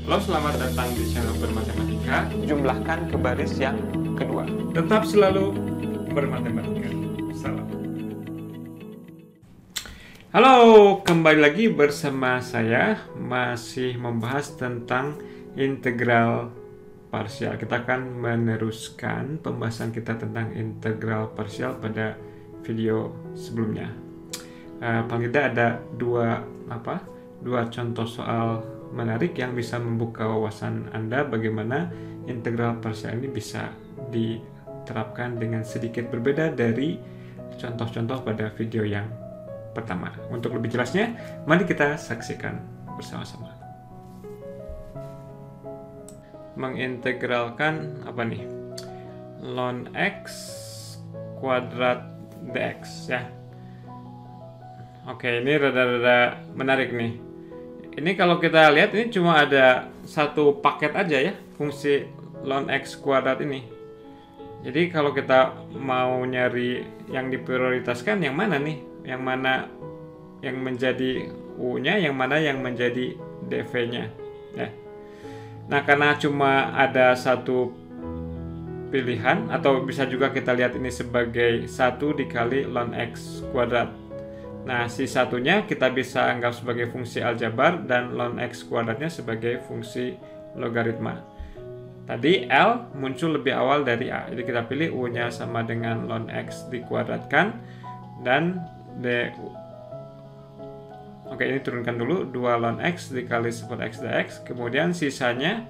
Halo, selamat datang di channel Bermatematika. Jumlahkan ke baris yang kedua. Tetap selalu bermatematika. Salam. Halo, kembali lagi bersama saya. Masih membahas tentang integral parsial. Kita akan meneruskan pembahasan kita tentang integral parsial pada video sebelumnya. Paling tidak ada dua contoh soal menarik yang bisa membuka wawasan Anda bagaimana integral parsial ini bisa diterapkan dengan sedikit berbeda dari contoh-contoh pada video yang pertama. Untuk lebih jelasnya, mari kita saksikan bersama-sama. Mengintegralkan apa nih? Ln x kuadrat dx ya. Oke, ini rada-rada menarik nih. Ini kalau kita lihat ini cuma ada satu paket aja ya, fungsi ln x kuadrat ini. Jadi kalau kita mau nyari yang diprioritaskan yang mana nih? Yang mana yang menjadi u-nya, yang mana yang menjadi dv-nya ya. Nah, karena cuma ada satu pilihan, atau bisa juga kita lihat ini sebagai 1 dikali ln x kuadrat. Nah, si satunya kita bisa anggap sebagai fungsi aljabar dan ln x kuadratnya sebagai fungsi logaritma. Tadi L muncul lebih awal dari A, jadi kita pilih U-nya sama dengan ln x dikuadratkan dan D. Oke, ini turunkan dulu 2 ln x dikali 10 x dx, kemudian sisanya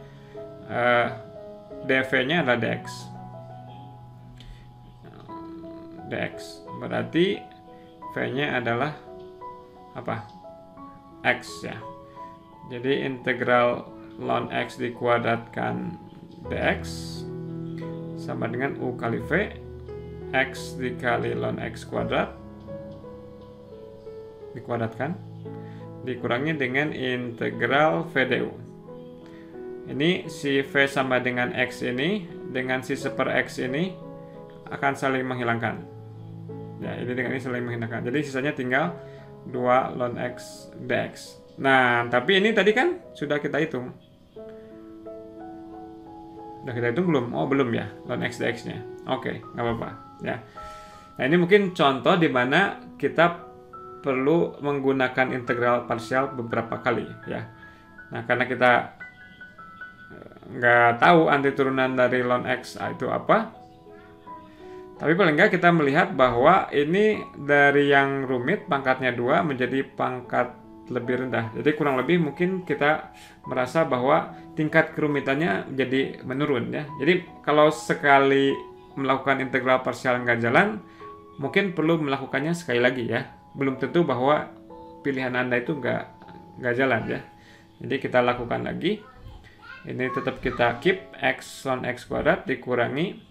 dv-nya adalah dx. Berarti V-nya adalah apa? X ya. Jadi integral ln x dikuadratkan dx sama dengan U kali V, X dikali ln x kuadrat dikuadratkan dikurangi dengan integral V du. Ini si V sama dengan X ini dengan si 1/x ini akan saling menghilangkan. Ya, ini dengan ini saling menghilangkan. Jadi sisanya tinggal 2 ln x dx. Nah, tapi ini tadi kan sudah kita hitung. Sudah kita hitung belum? Oh, belum ya, ln x dx-nya. Oke, nggak apa-apa ya. Nah, ini mungkin contoh di mana kita perlu menggunakan integral parsial beberapa kali ya. Nah, karena kita nggak tahu anti turunan dari ln x itu apa, tapi paling nggak kita melihat bahwa ini dari yang rumit pangkatnya 2 menjadi pangkat lebih rendah. Jadi kurang lebih mungkin kita merasa bahwa tingkat kerumitannya jadi menurun ya. Jadi kalau sekali melakukan integral parsial nggak jalan, mungkin perlu melakukannya sekali lagi ya. Belum tentu bahwa pilihan Anda itu nggak jalan ya. Jadi kita lakukan lagi. Ini tetap kita keep x ln x kuadrat dikurangi.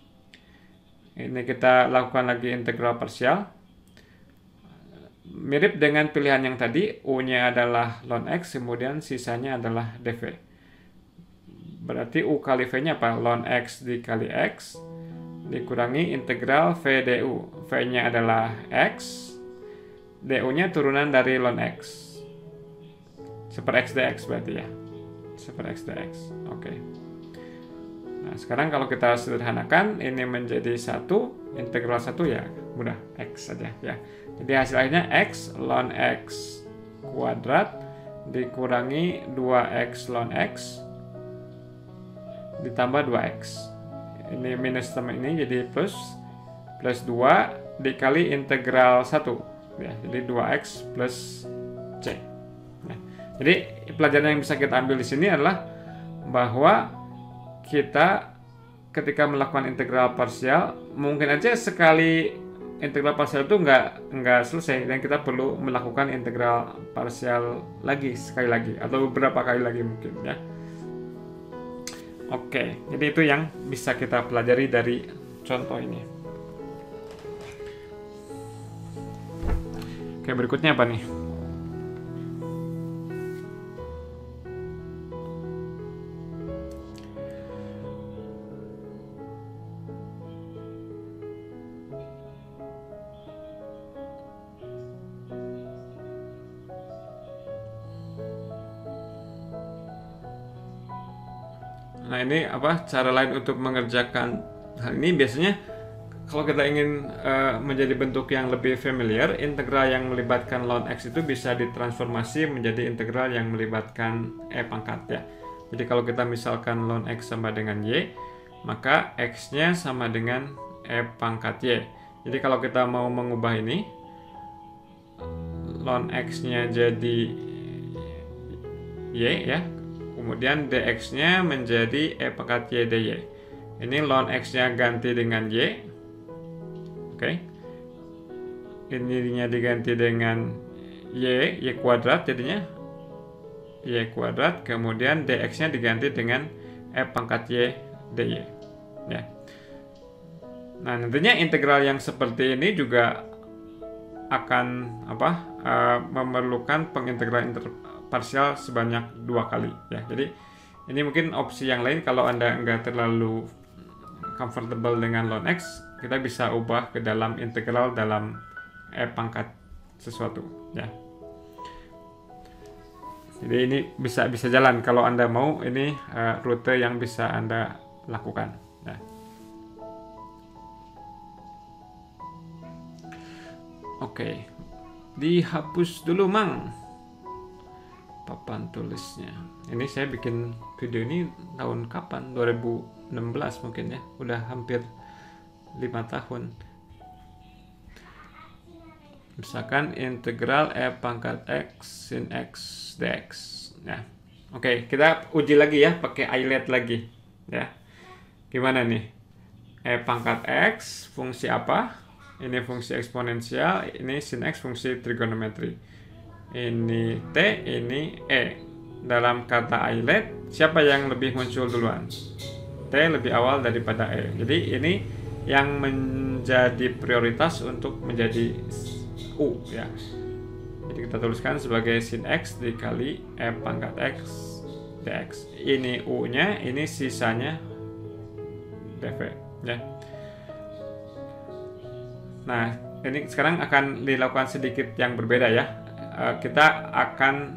Ini kita lakukan lagi integral parsial. Mirip dengan pilihan yang tadi, U-nya adalah ln x, kemudian sisanya adalah dv. Berarti U kali V-nya apa? Ln x dikali x, dikurangi integral V du. V-nya adalah x, du-nya turunan dari ln x. 1/x dx berarti ya. 1/x dx, oke. Nah, sekarang kalau kita sederhanakan, ini menjadi 1, integral 1 ya mudah, x saja ya. Jadi hasil akhirnya x ln x kuadrat dikurangi 2x ln x ditambah 2x. Ini minus sama ini jadi plus 2 dikali integral 1 ya. Jadi 2x plus c. Nah, jadi pelajaran yang bisa kita ambil di sini adalah bahwa kita ketika melakukan integral parsial mungkin aja sekali integral parsial itu nggak selesai dan kita perlu melakukan integral parsial lagi sekali lagi atau beberapa kali lagi mungkin ya. Oke, jadi itu yang bisa kita pelajari dari contoh ini. Oke, berikutnya apa nih? Nah, ini apa cara lain untuk mengerjakan hal ini? Biasanya kalau kita ingin menjadi bentuk yang lebih familiar, integral yang melibatkan ln x itu bisa ditransformasi menjadi integral yang melibatkan e pangkat ya. Jadi kalau kita misalkan ln x sama dengan y, maka x-nya sama dengan e pangkat y. Jadi kalau kita mau mengubah ini, ln x-nya jadi y ya, kemudian dx-nya menjadi e pangkat y dy. Ini ln x-nya ganti dengan y, oke. Ininya diganti dengan y kuadrat jadinya y kuadrat, kemudian dx-nya diganti dengan e pangkat y dy. Ya. Nah, nantinya integral yang seperti ini juga akan memerlukan pengintegralan parsial sebanyak 2 kali ya. Jadi ini mungkin opsi yang lain kalau Anda nggak terlalu comfortable dengan ln x, kita bisa ubah ke dalam integral dalam e pangkat sesuatu ya. Jadi ini bisa jalan kalau Anda mau, ini rute yang bisa Anda lakukan ya. Oke, dihapus dulu Mang papan tulisnya. Ini saya bikin video ini tahun kapan? 2016 mungkin ya. Udah hampir 5 tahun. Misalkan integral e pangkat x sin x dx. Ya. Oke, kita uji lagi ya pakai ilet lagi ya. Gimana nih? E pangkat x fungsi apa? Ini fungsi eksponensial, ini sin x fungsi trigonometri. Ini T, ini E. Dalam kata ilet, siapa yang lebih muncul duluan? T lebih awal daripada E. Jadi ini yang menjadi prioritas untuk menjadi U ya. Jadi kita tuliskan sebagai sin x dikali E pangkat x dx. Ini U-nya, ini sisanya dv ya. Nah, ini sekarang akan dilakukan sedikit yang berbeda ya. Kita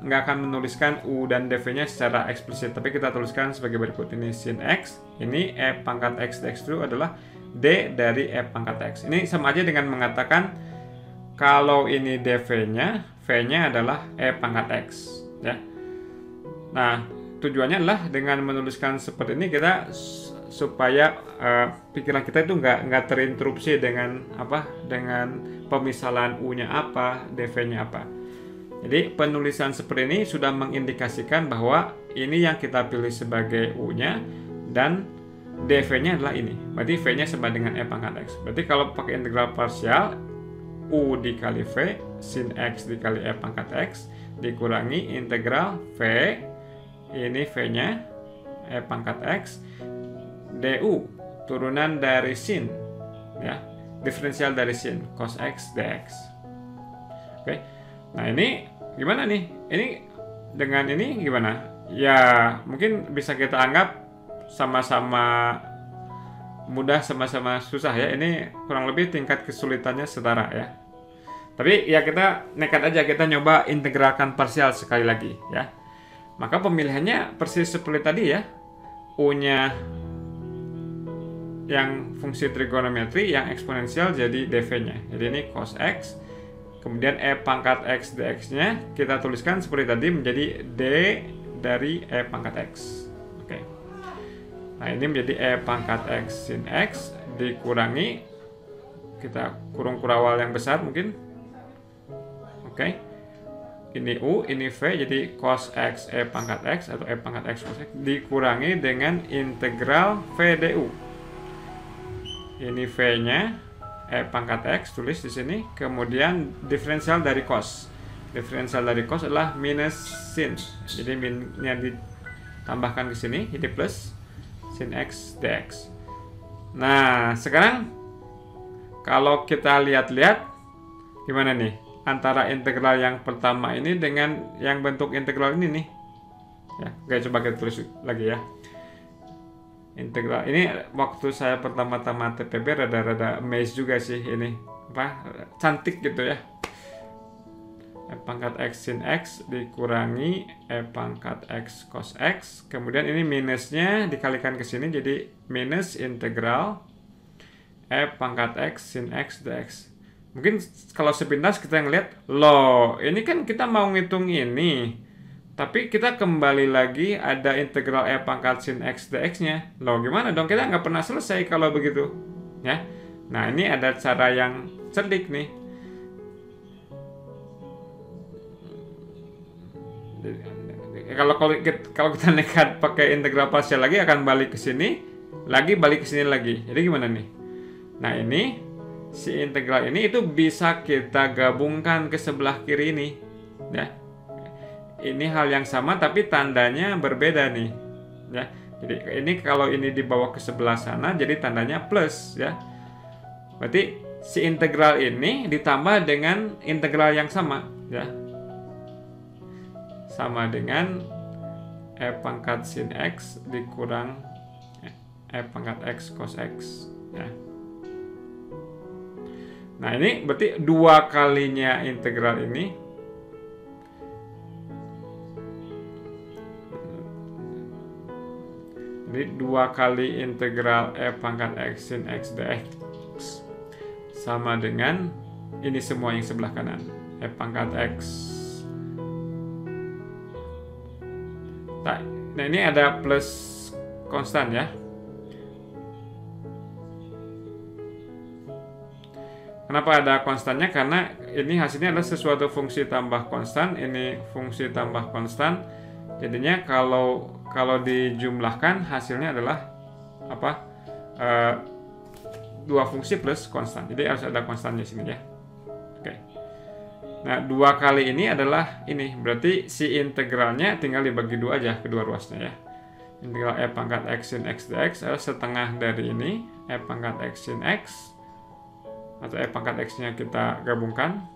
nggak akan menuliskan U dan dv-nya secara eksplisit, tapi kita tuliskan sebagai berikut. Ini sin x, ini E pangkat x dx itu adalah D dari E pangkat x. Ini sama aja dengan mengatakan kalau ini dv-nya, v-nya adalah E pangkat x ya. Nah, tujuannya adalah dengan menuliskan seperti ini kita supaya pikiran kita itu nggak terinterupsi dengan dengan pemisalan U-nya apa, dv-nya apa. Jadi penulisan seperti ini sudah mengindikasikan bahwa ini yang kita pilih sebagai U-nya dan dv-nya adalah ini. Berarti v-nya sama dengan E pangkat x. Berarti kalau pakai integral parsial, U dikali v sin x dikali E pangkat x dikurangi integral v, ini v-nya E pangkat x, du turunan dari sin ya, diferensial dari sin cos x dx. Oke. Nah, ini gimana nih? Ini dengan ini gimana? Ya, mungkin bisa kita anggap sama-sama mudah, sama-sama susah ya. Ini kurang lebih tingkat kesulitannya setara ya. Tapi ya kita nekat aja, kita nyoba integralkan parsial sekali lagi ya. Maka pemilihannya persis seperti tadi ya. U-nya yang fungsi trigonometri, yang eksponensial jadi dv-nya. Jadi ini cos x, kemudian E pangkat x dx-nya kita tuliskan seperti tadi menjadi D dari E pangkat x. Oke. Nah, ini menjadi E pangkat x sin x dikurangi, kita kurung kurawal yang besar mungkin. Oke. Ini U, ini V, jadi cos x E pangkat x atau E pangkat x cos x dikurangi dengan integral V du. Ini V-nya E pangkat x, tulis di sini, kemudian diferensial dari cos. Diferensial dari cos adalah minus sin. Jadi minnya ditambahkan ke sini, jadi plus sin x dx. Nah, sekarang kalau kita lihat-lihat gimana nih antara integral yang pertama ini dengan yang bentuk integral ini nih. Ya, oke, coba kita tulis lagi ya. Integral ini waktu saya pertama-tama TPB rada-rada amazed juga sih ini, cantik gitu ya. E pangkat X sin X dikurangi E pangkat X cos X. Kemudian ini minusnya dikalikan ke sini jadi minus integral E pangkat X sin X dx. Mungkin kalau sepintas kita ngeliat, loh ini kan kita mau ngitung ini, tapi kita kembali lagi ada integral E pangkat sin X dx-nya. Loh gimana dong, kita nggak pernah selesai kalau begitu. Ya. Nah ini ada cara yang cerdik nih. Kalau kita nekat pakai integral parsial lagi akan balik ke sini, balik ke sini lagi. Jadi gimana nih? Nah ini si integral ini itu bisa kita gabungkan ke sebelah kiri ini, ya. Ini hal yang sama tapi tandanya berbeda nih, ya. Jadi ini kalau ini dibawa ke sebelah sana jadi tandanya plus, ya. Berarti si integral ini ditambah dengan integral yang sama, ya. Sama dengan E pangkat sin X dikurang E pangkat X cos X, ya. Nah ini berarti 2 kalinya integral ini jadi 2 kali integral E pangkat X sin X dx sama dengan ini semua yang sebelah kanan E pangkat X. Nah ini ada plus konstan, ya. Kenapa ada konstannya? Karena ini hasilnya adalah sesuatu fungsi tambah konstan, ini fungsi tambah konstan. Jadinya kalau dijumlahkan hasilnya adalah apa? 2 fungsi plus konstan. Jadi harus ada konstannya di sini, ya. Oke. Nah 2 kali ini adalah ini, berarti si integralnya tinggal dibagi 2 aja kedua ruasnya, ya. Integral E pangkat X sin X dx adalah setengah dari ini E pangkat X sin X, atau E pangkat X-nya kita gabungkan,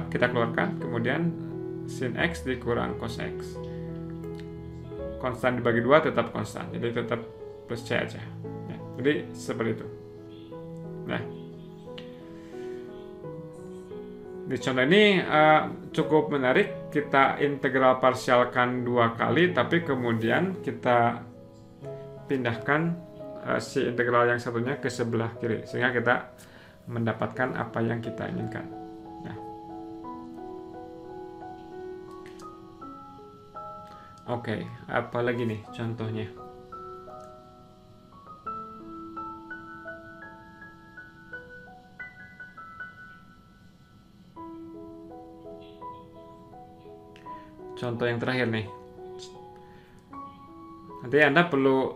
kita keluarkan, kemudian sin X dikurang cos X. Konstan dibagi 2 tetap konstan, jadi tetap plus C aja, ya. Jadi seperti itu. Nah, di contoh ini cukup menarik, kita integral parsialkan 2 kali, tapi kemudian kita pindahkan si integral yang satunya ke sebelah kiri, sehingga kita mendapatkan apa yang kita inginkan. Nah. Oke, apa lagi nih contohnya? Contoh yang terakhir nih. Nanti Anda perlu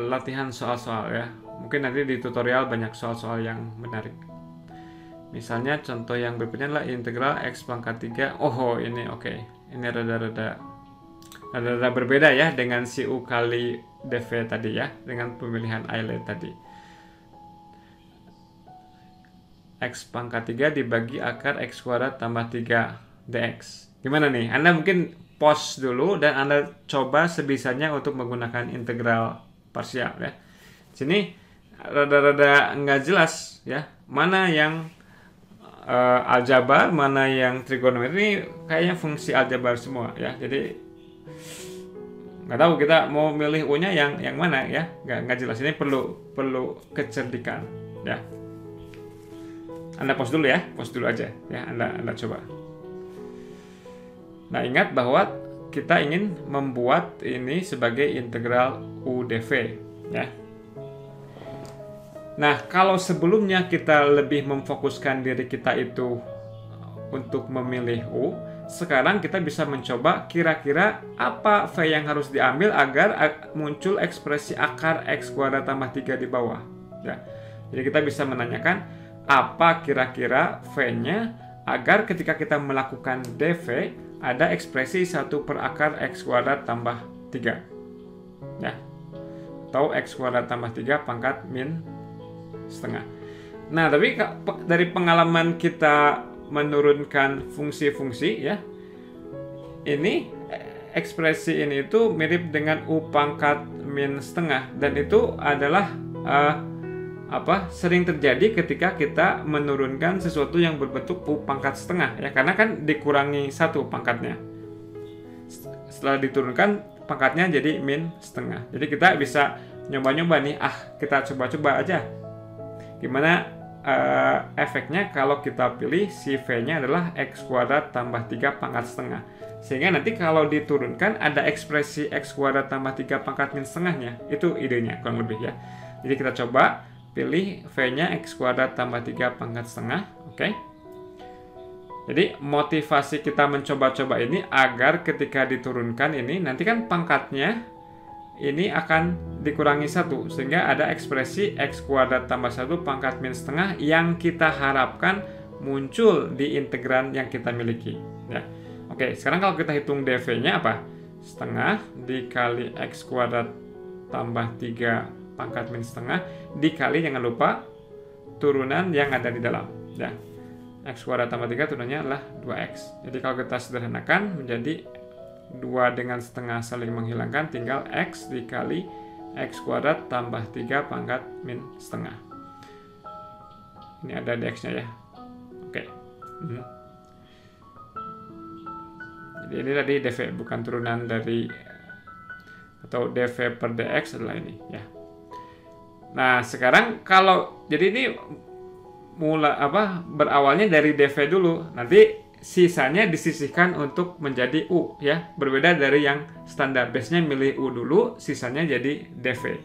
latihan soal-soal, ya. Mungkin nanti di tutorial banyak soal-soal yang menarik. Misalnya contoh yang berikutnya adalah integral X pangkat 3. Oh, ini oke. Ini rada-rada berbeda, ya, dengan si U kali dv tadi, ya, dengan pemilihan Euler tadi. X pangkat 3 dibagi akar X kuadrat tambah 3 dx. Gimana nih? Anda mungkin pause dulu dan Anda coba sebisanya untuk menggunakan integral parsial, ya. Sini rada-rada nggak jelas, ya, mana yang aljabar, mana yang trigonometri. Ini kayaknya fungsi aljabar semua, ya. Jadi nggak tahu kita mau milih U-nya yang mana, ya. Nggak jelas. Ini perlu kecerdikan, ya. Anda pause dulu, ya, pause dulu aja, ya. Anda coba. Nah, ingat bahwa kita ingin membuat ini sebagai integral U dv, ya. Nah, kalau sebelumnya kita lebih memfokuskan diri kita itu untuk memilih U, sekarang kita bisa mencoba kira-kira apa V yang harus diambil agar muncul ekspresi akar X kuadrat tambah 3 di bawah, ya. Jadi kita bisa menanyakan apa kira-kira V-nya agar ketika kita melakukan dv ada ekspresi 1 per akar X kuadrat tambah 3, ya. Atau X kuadrat tambah 3 pangkat min setengah. Nah, tapi dari pengalaman kita menurunkan fungsi-fungsi, ya, ini ekspresi ini itu mirip dengan U pangkat min setengah, dan itu adalah sering terjadi ketika kita menurunkan sesuatu yang berbentuk U pangkat setengah ya, karena kan dikurangi 1 pangkatnya. Setelah diturunkan pangkatnya jadi min setengah. Jadi kita bisa nyoba-nyoba nih, kita coba-coba aja gimana efeknya kalau kita pilih si V-nya adalah X kuadrat tambah 3 pangkat setengah. Sehingga nanti kalau diturunkan ada ekspresi X kuadrat tambah 3 pangkat min setengahnya. Itu idenya kurang lebih ya. Jadi kita coba pilih V-nya X kuadrat tambah 3 pangkat setengah. Oke. Jadi motivasi kita mencoba-coba ini agar ketika diturunkan ini nanti kan pangkatnya ini akan dikurangi 1 sehingga ada ekspresi X kuadrat tambah 1 pangkat min setengah yang kita harapkan muncul di integran yang kita miliki ya. Oke, sekarang kalau kita hitung dv-nya apa? Setengah dikali X kuadrat tambah 3 pangkat min setengah dikali, jangan lupa, turunan yang ada di dalam ya. X kuadrat tambah 3 turunannya adalah 2X. Jadi kalau kita sederhanakan menjadi 2 dengan setengah saling menghilangkan, tinggal X dikali X kuadrat tambah 3 pangkat min setengah. Ini ada dx-nya ya. Oke. Jadi ini tadi dv, bukan turunan dari, atau dv per dx adalah ini ya. Nah sekarang kalau, jadi ini berawalnya dari dv dulu, nanti sisanya disisihkan untuk menjadi u ya, berbeda dari yang standar base-nya milih u dulu, sisanya jadi dv.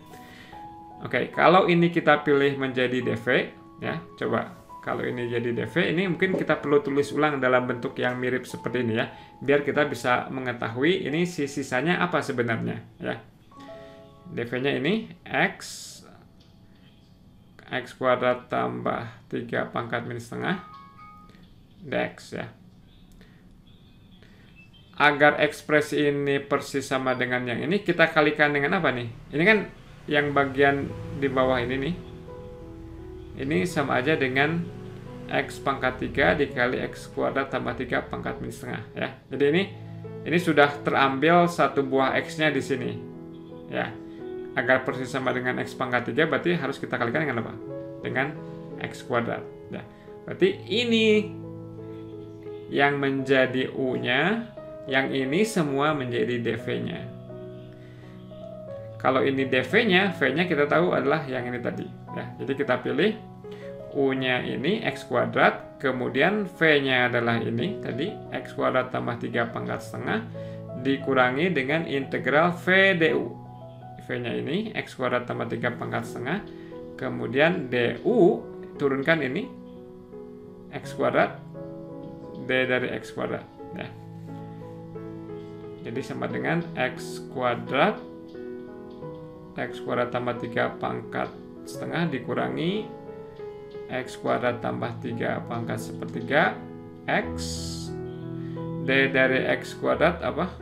Oke, kalau ini kita pilih menjadi dv ya, coba kalau ini jadi dv, ini mungkin kita perlu tulis ulang dalam bentuk yang mirip seperti ini ya, biar kita bisa mengetahui ini sisanya apa sebenarnya ya. dv-nya ini x kuadrat tambah 3 pangkat min setengah dx ya. Agar ekspresi ini persis sama dengan yang ini, kita kalikan dengan apa nih? Ini kan yang bagian di bawah ini nih. Ini sama aja dengan X pangkat 3 dikali X kuadrat tambah 3 pangkat min setengah ya. Jadi ini sudah terambil satu buah X-nya di sini ya. Agar persis sama dengan X pangkat 3 berarti harus kita kalikan dengan apa? Dengan X kuadrat ya. Berarti ini yang menjadi U-nya, yang ini semua menjadi dv-nya. Kalau ini dv-nya, v-nya kita tahu adalah yang ini tadi ya. Jadi kita pilih U-nya ini X kuadrat, kemudian v-nya adalah ini tadi X kuadrat tambah 3 pangkat setengah dikurangi dengan integral v du. V-nya ini X kuadrat tambah 3 pangkat setengah, kemudian du turunkan ini X kuadrat d dari X kuadrat ya. Jadi sama dengan X kuadrat tambah 3 pangkat setengah dikurangi X kuadrat tambah 3 pangkat sepertiga X D dari X kuadrat apa?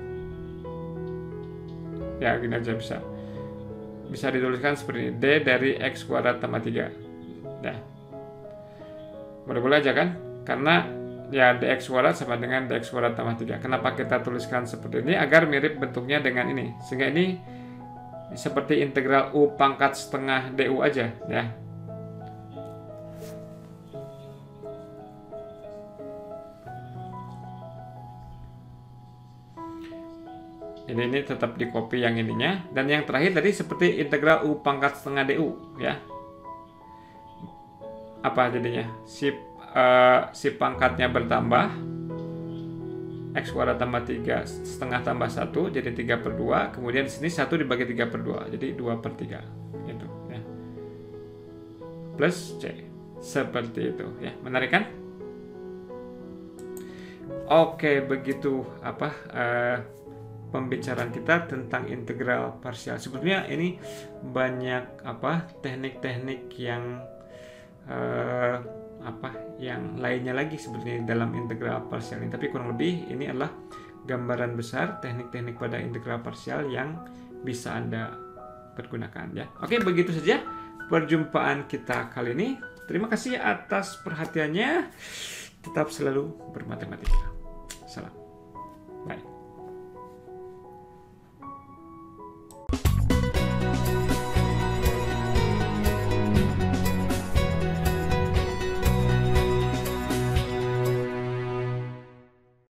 Ya gini aja bisa dituliskan seperti ini, D dari X kuadrat tambah 3 ya. Boleh-boleh aja kan? Karena ya dx kuadrat sama dengan dx kuadrat tambah 3. Kenapa kita tuliskan seperti ini? Agar mirip bentuknya dengan ini. Sehingga ini seperti integral u pangkat setengah du aja ya. Jadi ini tetap di copy yang ininya. Dan yang terakhir tadi seperti integral u pangkat setengah du ya. Apa jadinya? Si pangkatnya bertambah, X kuadrat tambah 3 setengah tambah 1 jadi 3/2, kemudian di sini 1 dibagi 3/2 jadi 2/3 itu ya, plus C seperti itu ya. Menarik kan? Oke, begitu pembicaraan kita tentang integral parsial. Sebetulnya ini banyak teknik-teknik yang yang lainnya lagi sebetulnya dalam integral parsial ini, tapi kurang lebih ini adalah gambaran besar teknik-teknik pada integral parsial yang bisa Anda pergunakan ya. Oke, begitu saja perjumpaan kita kali ini. Terima kasih atas perhatiannya. Tetap selalu bermatematika. Salam.